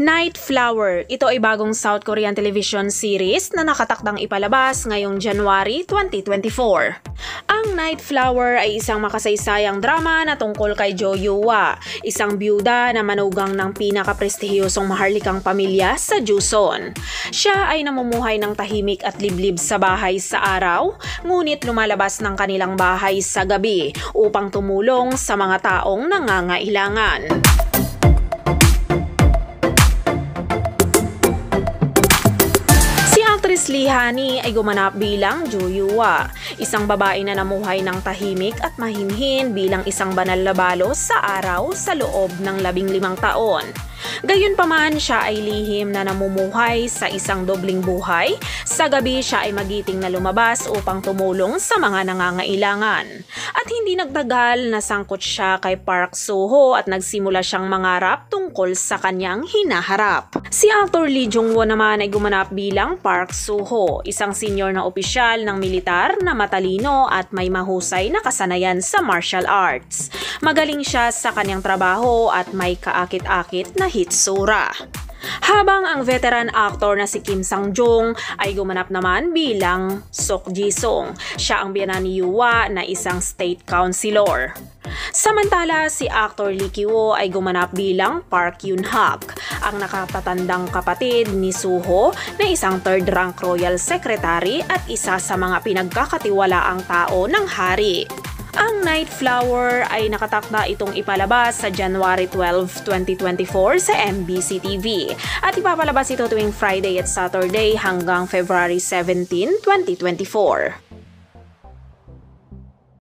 Night Flower. Ito ay bagong South Korean television series na nakatakdang ipalabas ngayong January 2024. Ang Night Flower ay isang makasaysayang drama na tungkol kay Jo Yoo-hwa, isang byuda na manugang ng pinakaprestihiyosong maharlikang pamilya sa Joseon. Siya ay namumuhay ng tahimik at liblib sa bahay sa araw, ngunit lumalabas ng kanilang bahay sa gabi upang tumulong sa mga taong nangangailangan. Actress Lee Ha-ni ay gumanap bilang Jo Yoo-hwa, isang babae na namuhay ng tahimik at mahinhin bilang isang banal na balos sa araw sa loob ng 15 taon. Gayunpaman, siya ay lihim na namumuhay sa isang dobling buhay. Sa gabi, siya ay magiting na lumabas upang tumulong sa mga nangangailangan. At hindi nagtagal, nasangkot siya kay Park Soo-ho at nagsimula siyang mangarap tungkol sa kanyang hinaharap. Si actor Lee Jung-won naman ay gumanap bilang Park Soo-ho, isang senior na opisyal ng militar na matalino at may mahusay na kasanayan sa martial arts. Magaling siya sa kanyang trabaho at may kaakit-akit na hitsura. Habang ang veteran actor na si Kim Sang-jong ay gumanap naman bilang Sok Ji-sung. Siya ang biyenan ni Yoo-hwa na isang state councilor. Samantala, si actor Lee Ki-woo ay gumanap bilang Park Yoon-hak, ang nakatatandang kapatid ni Soo-ho na isang third-rank royal secretary at isa sa mga pinagkakatiwalaang tao ng hari. Ang Night Flower ay nakatakda itong ipalabas sa January 12, 2024 sa MBC TV at ipapalabas ito tuwing Friday at Saturday hanggang February 17, 2024.